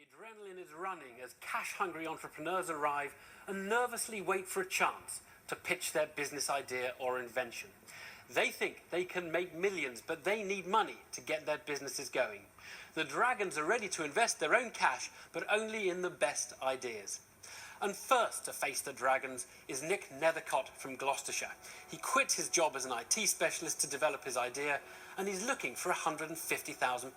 adrenaline is running as cash-hungry entrepreneurs arrive and nervously wait for a chance to pitch their business idea or invention. They think they can make millions, but they need money to get their businesses going. The Dragons are ready to invest their own cash, but only in the best ideas. And first to face the Dragons is Nick Nethercott from Gloucestershire. He quit his job as an IT specialist to develop his idea, and he's looking for £150,000.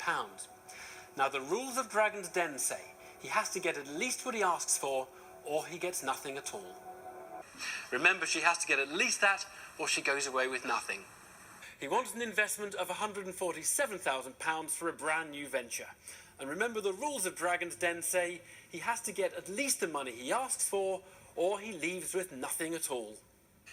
Now, the rules of Dragon's Den say he has to get at least what he asks for, or he gets nothing at all. Remember, she has to get at least that, or she goes away with nothing. He wants an investment of £147,000 for a brand new venture. And remember, the rules of Dragon's Den say he has to get at least the money he asks for, or he leaves with nothing at all.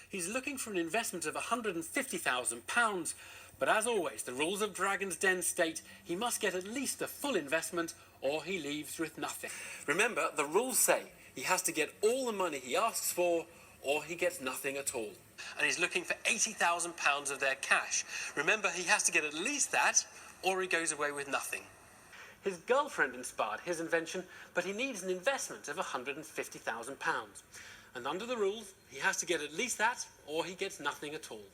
He's looking for an investment of £150,000, but as always, the rules of Dragon's Den state he must get at least the full investment, or he leaves with nothing. Remember, the rules say he has to get all the money he asks for, or he gets nothing at all. And he's looking for £80,000 of their cash. Remember, he has to get at least that, or he goes away with nothing. His girlfriend inspired his invention, but he needs an investment of £150,000. And under the rules, he has to get at least that, or he gets nothing at all.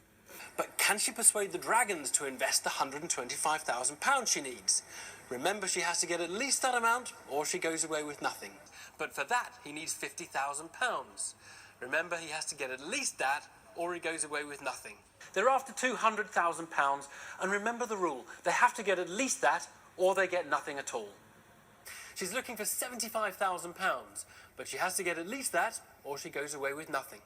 But can she persuade the Dragons to invest the £125,000 she needs? Remember, she has to get at least that amount, or she goes away with nothing. But for that, he needs £50,000. Remember, he has to get at least that, or he goes away with nothing. They're after £200,000, and remember the rule. They have to get at least that, or they get nothing at all. She's looking for £75,000, but she has to get at least that, or she goes away with nothing.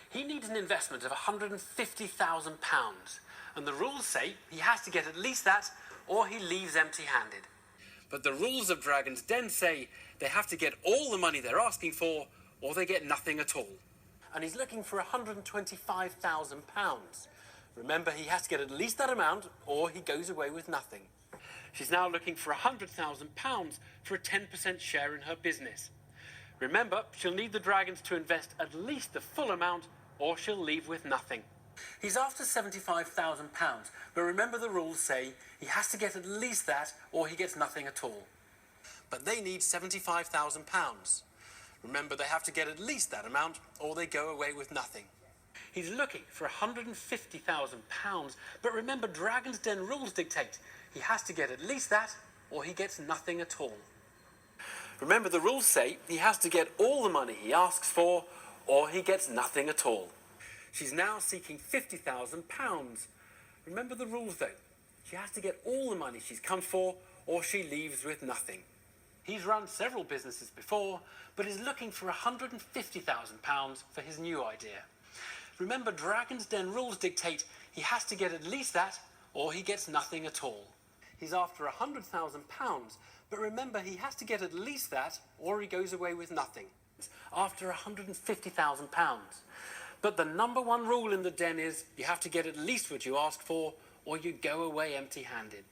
He needs an investment of £150,000, and the rules say he has to get at least that, or he leaves empty-handed. But the rules of Dragon's Den say they have to get all the money they're asking for, or they get nothing at all. And he's looking for £125,000. Remember, he has to get at least that amount, or he goes away with nothing. She's now looking for £100,000 for a 10% share in her business. Remember, she'll need the Dragons to invest at least the full amount, or she'll leave with nothing. He's after £75,000, but remember the rules say he has to get at least that, or he gets nothing at all. But they need £75,000. Remember, they have to get at least that amount, or they go away with nothing. He's looking for £150,000, but remember, Dragon's Den rules dictate he has to get at least that, or he gets nothing at all. Remember, the rules say he has to get all the money he asks for, or he gets nothing at all. She's now seeking £50,000. Remember the rules, though. She has to get all the money she's come for, or she leaves with nothing. He's run several businesses before, but is looking for £150,000 for his new idea. Remember, Dragon's Den rules dictate he has to get at least that, or he gets nothing at all. He's after £100,000, but remember, he has to get at least that, or he goes away with nothing. After £150,000. But the number one rule in the Den is you have to get at least what you ask for, or you go away empty-handed.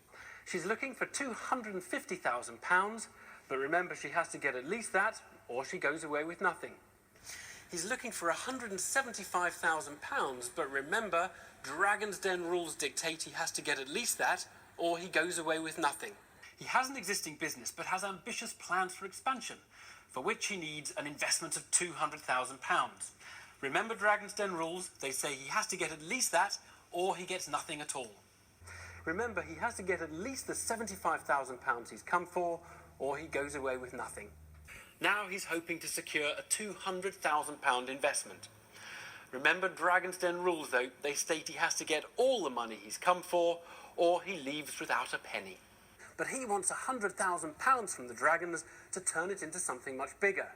She's looking for £250,000, but remember, she has to get at least that, or she goes away with nothing. He's looking for £175,000, but remember, Dragon's Den rules dictate he has to get at least that, or he goes away with nothing. He has an existing business, but has ambitious plans for expansion, for which he needs an investment of £200,000. Remember Dragon's Den rules, they say he has to get at least that, or he gets nothing at all. Remember, he has to get at least the £75,000 he's come for, or he goes away with nothing. Now he's hoping to secure a £200,000 investment. Remember Dragon's Den rules, though, they state he has to get all the money he's come for, or he leaves without a penny. But he wants £100,000 from the Dragons to turn it into something much bigger.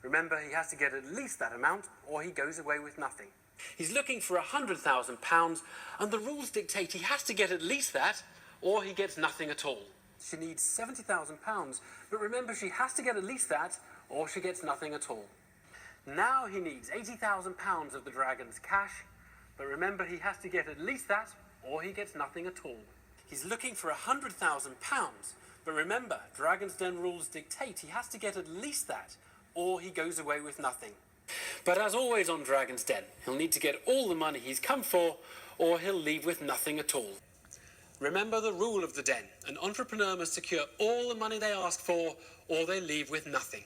Remember, he has to get at least that amount, or he goes away with nothing. He's looking for £100,000, and the rules dictate he has to get at least that, or he gets nothing at all. She needs £70,000, but remember, she has to get at least that, or she gets nothing at all. Now he needs £80,000 of the Dragons' cash, but remember, he has to get at least that, or he gets nothing at all. He's looking for £100,000, but remember, Dragon's Den rules dictate he has to get at least that, or he goes away with nothing. But as always on Dragon's Den, he'll need to get all the money he's come for, or he'll leave with nothing at all. Remember the rule of the den. An entrepreneur must secure all the money they ask for, or they leave with nothing.